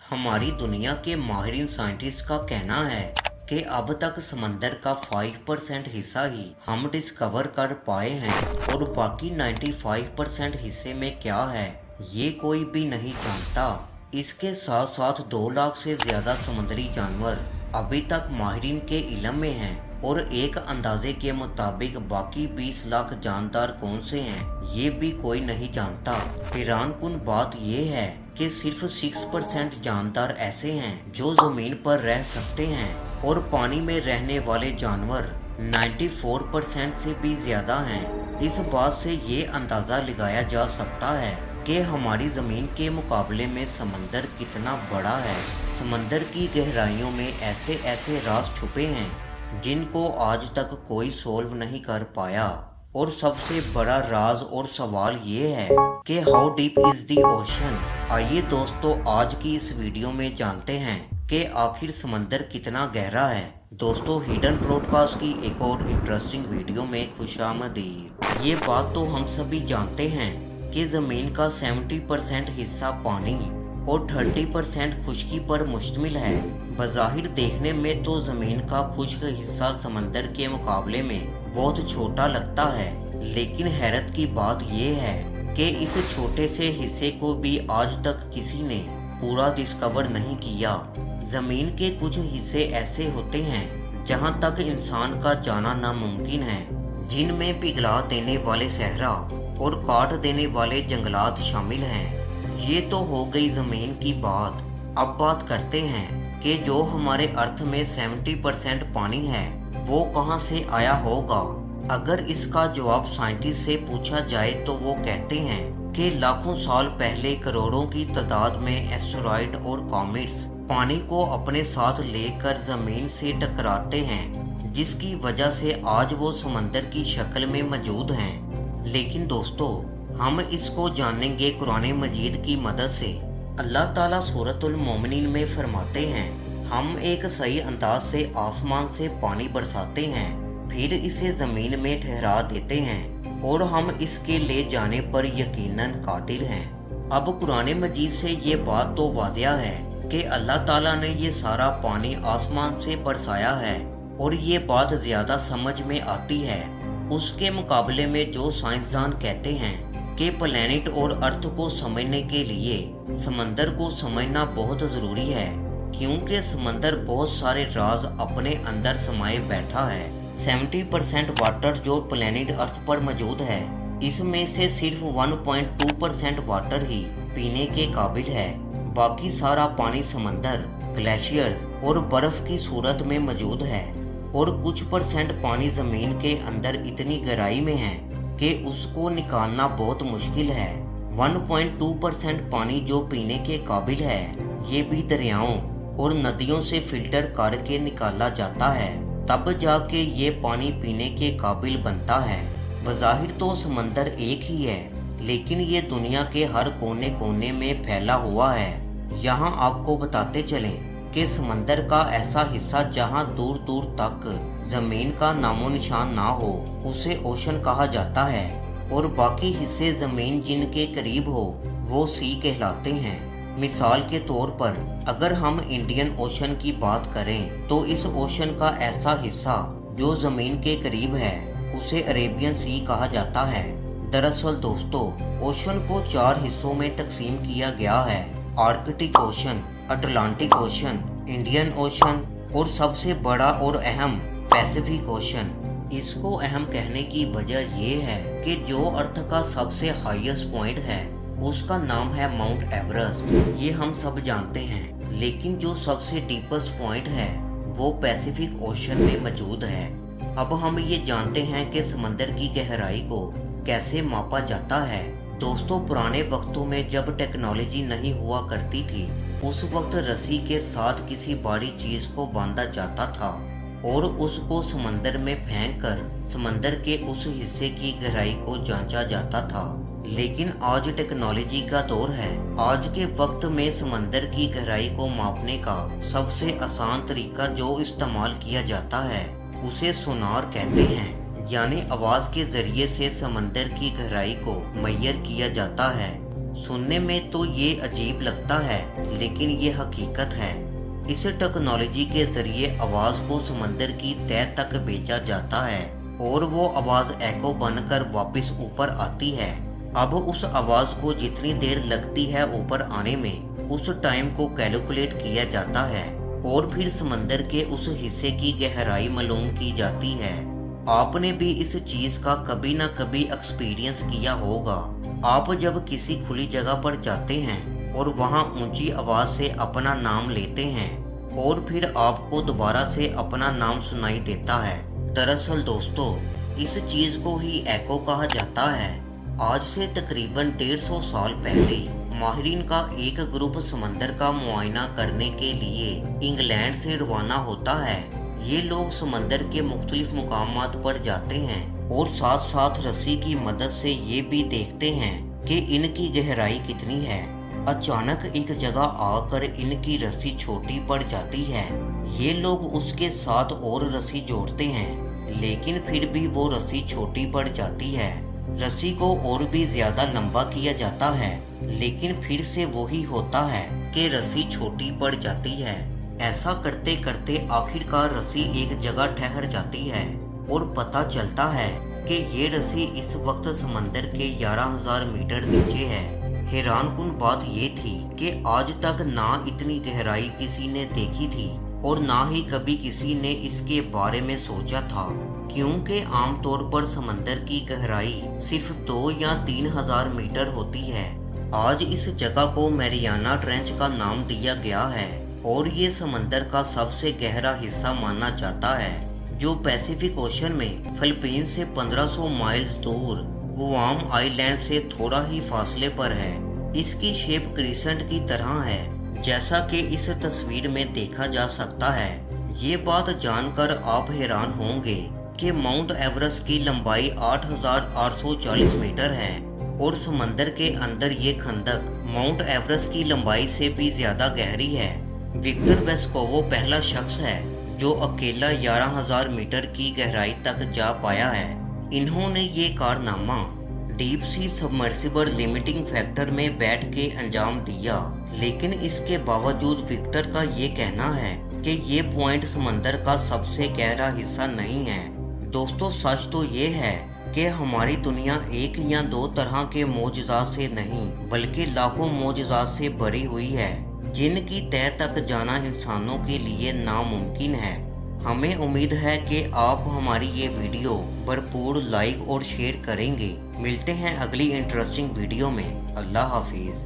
हमारी दुनिया के माहिरीन साइंटिस्ट का कहना है कि अब तक समंदर का 5% हिस्सा ही हम डिस्कवर कर पाए हैं और बाकी 95% हिस्से में क्या है ये कोई भी नहीं जानता। इसके साथ साथ 2 लाख से ज्यादा समुद्री जानवर अभी तक माहिरीन के इल्म में हैं और एक अंदाजे के मुताबिक बाकी 20 लाख जानदार कौन से हैं ये भी कोई नहीं जानता। हैरानकुन बात यह है कि सिर्फ 6% जानदार ऐसे हैं जो जमीन पर रह सकते हैं और पानी में रहने वाले जानवर 94% से भी ज्यादा हैं। इस बात से ये अंदाजा लगाया जा सकता है कि हमारी जमीन के मुकाबले में समंदर कितना बड़ा है। समंदर की गहराइयों में ऐसे ऐसे राज छुपे हैं जिनको आज तक कोई सोल्व नहीं कर पाया। और सबसे बड़ा राज और सवाल ये है कि how deep is the ocean. आइए दोस्तों आज की इस वीडियो में जानते हैं कि आखिर समंदर कितना गहरा है। दोस्तों हिडन ब्रॉडकास्ट की एक और इंटरेस्टिंग वीडियो में खुशामदीद। ये बात तो हम सभी जानते हैं कि जमीन का 70% हिस्सा पानी और 30% खुश्की पर मुश्तमिल है। बज़ाहिर देखने में तो जमीन का खुश्क हिस्सा समंदर के मुकाबले में बहुत छोटा लगता है, लेकिन हैरत की बात यह है कि इस छोटे से हिस्से को भी आज तक किसी ने पूरा डिस्कवर नहीं किया। जमीन के कुछ हिस्से ऐसे होते हैं जहां तक इंसान का जाना नामुमकिन है, जिनमें पिघला देने वाले सहरा और काट देने वाले जंगलात शामिल हैं। ये तो हो गई जमीन की बात। अब बात करते हैं कि जो हमारे अर्थ में 70% पानी है वो कहां से आया होगा। अगर इसका जवाब साइंटिस्ट से पूछा जाए तो वो कहते हैं कि लाखों साल पहले करोड़ों की तादाद में एस्टेरॉयड और कॉमेट्स पानी को अपने साथ लेकर जमीन से टकराते हैं, जिसकी वजह से आज वो समंदर की शक्ल में मौजूद हैं। लेकिन दोस्तों हम इसको जानेंगे कुरान मजीद की मदद से। अल्लाह ताला सूरतुल मोमिनीन में फरमाते हैं, हम एक सही अंदाज से आसमान से पानी बरसाते हैं, फिर इसे जमीन में ठहरा देते हैं और हम इसके ले जाने पर यकीनन कादिर हैं। अब कुरान मजीद से ये बात तो वाज़िया है कि अल्लाह ताला ने ये सारा पानी आसमान से बरसाया है और ये बात ज़्यादा समझ में आती है उसके मुकाबले में जो साइंसदान कहते हैं कि प्लैनेट और अर्थ को समझने के लिए समंदर को समझना बहुत ज़रूरी है, क्योंकि समंदर बहुत सारे राज अपने अंदर समाये बैठा है। 70% वाटर जो प्लैनेट अर्थ पर मौजूद है, इसमें से सिर्फ 1.2% वाटर ही पीने के काबिल है। बाकी सारा पानी समंदर, ग्लेशियर्स और बर्फ की सूरत में मौजूद है और कुछ परसेंट पानी जमीन के अंदर इतनी गहराई में है कि उसको निकालना बहुत मुश्किल है। 1.2% पानी जो पीने के काबिल है ये भी दरियाओं और नदियों से फिल्टर करके निकाला जाता है, तब जाके ये पानी पीने के काबिल बनता है। बज़ाहिर तो समंदर एक ही है, लेकिन ये दुनिया के हर कोने कोने में फैला हुआ है। यहाँ आपको बताते चलें कि समंदर का ऐसा हिस्सा जहाँ दूर दूर तक जमीन का नामो निशान ना हो उसे ओशन कहा जाता है, और बाकी हिस्से जमीन जिनके करीब हो वो सी कहलाते हैं। मिसाल के तौर पर अगर हम इंडियन ओशन की बात करें तो इस ओशन का ऐसा हिस्सा जो जमीन के करीब है उसे अरेबियन सी कहा जाता है। दरअसल दोस्तों ओशन को 4 हिस्सों में तकसीम किया गया है, Arctic ocean, Atlantic ocean, Indian ocean और सबसे बड़ा और अहम पैसिफिक ओशन। इसको अहम कहने की वजह ये है कि जो अर्थ का सबसे हाईएस्ट पॉइंट है उसका नाम है माउंट एवरेस्ट, ये हम सब जानते हैं, लेकिन जो सबसे डीपेस्ट पॉइंट है वो पैसिफिक ओशन में मौजूद है। अब हम ये जानते हैं कि समंदर की गहराई को कैसे मापा जाता है। दोस्तों पुराने वक्तों में जब टेक्नोलॉजी नहीं हुआ करती थी उस वक्त रस्सी के साथ किसी भारी चीज को बांधा जाता था और उसको समंदर में फेंककर समंदर के उस हिस्से की गहराई को जांचा जाता था। लेकिन आज टेक्नोलॉजी का दौर है। आज के वक्त में समंदर की गहराई को मापने का सबसे आसान तरीका जो इस्तेमाल किया जाता है उसे सोनार कहते हैं, यानी आवाज के जरिए से समंदर की गहराई को मैयर किया जाता है। सुनने में तो ये अजीब लगता है, लेकिन ये हकीकत है। इस टेक्नोलॉजी के जरिए आवाज को समंदर की तह तक भेजा जाता है और वो आवाज एको बनकर वापस ऊपर आती है। अब उस आवाज को जितनी देर लगती है ऊपर आने में, उस टाइम को कैलकुलेट किया जाता है और फिर समंदर के उस हिस्से की गहराई मालूम की जाती है। आपने भी इस चीज का कभी ना कभी एक्सपीरियंस किया होगा। आप जब किसी खुली जगह पर जाते हैं और वहां ऊंची आवाज से अपना नाम लेते हैं और फिर आपको दोबारा से अपना नाम सुनाई देता है। दरअसल दोस्तों, इस चीज को ही एको कहा जाता है। आज से तकरीबन 150 साल पहले माहिरीन का एक ग्रुप समंदर का मुआयना करने के लिए इंग्लैंड से रवाना होता है। ये लोग समंदर के मुख्तलिफ मुकामात पर जाते हैं और साथ साथ रस्सी की मदद से ये भी देखते हैं कि इनकी गहराई कितनी है। अचानक एक जगह आकर इनकी रस्सी छोटी पड़ जाती है। ये लोग उसके साथ और रस्सी जोड़ते हैं, लेकिन फिर भी वो रस्सी छोटी पड़ जाती है। रस्सी को और भी ज्यादा लंबा किया जाता है, लेकिन फिर से वही होता है कि रस्सी छोटी पड़ जाती है। ऐसा करते करते आखिरकार रस्सी एक जगह ठहर जाती है और पता चलता है कि ये रस्सी इस वक्त समंदर के 11,000 मीटर नीचे है। हैरानकुन बात ये थी कि आज तक ना इतनी गहराई किसी ने देखी थी और ना ही कभी किसी ने इसके बारे में सोचा था, क्योंकि आमतौर पर समंदर की गहराई सिर्फ 2 या 3,000 मीटर होती है। आज इस जगह को मैरियाना ट्रेंच का नाम दिया गया है और ये समंदर का सबसे गहरा हिस्सा माना जाता है, जो पैसिफिक ओशन में फिलीपींस से 1500 माइल्स दूर गुआम आइलैंड से थोड़ा ही फासले पर है। इसकी शेप क्रिसेंट की तरह है, जैसा कि इस तस्वीर में देखा जा सकता है। ये बात जानकर आप हैरान होंगे कि माउंट एवरेस्ट की लंबाई 8,840 मीटर है और समंदर के अंदर ये खंदक माउंट एवरेस्ट की लंबाई से भी ज्यादा गहरी है। विक्टर वेस्कोवो पहला शख्स है जो अकेला 11,000 मीटर की गहराई तक जा पाया है। इन्होंने ये कारनामा deep C submersible limiting factor में बैठ के अंजाम दिया, लेकिन इसके बावजूद विक्टर का ये कहना है कि ये पॉइंट समंदर का सबसे गहरा हिस्सा नहीं है। दोस्तों, सच तो ये है कि हमारी दुनिया एक या दो तरह के मोजज़ात से नहीं, बल्कि लाखों मोजज़ात से भरी हुई है, जिनकी तह तक जाना इंसानों के लिए नामुमकिन है। हमें उम्मीद है कि आप हमारी ये वीडियो भरपूर लाइक और शेयर करेंगे। मिलते हैं अगली इंटरेस्टिंग वीडियो में। अल्लाह हाफिज।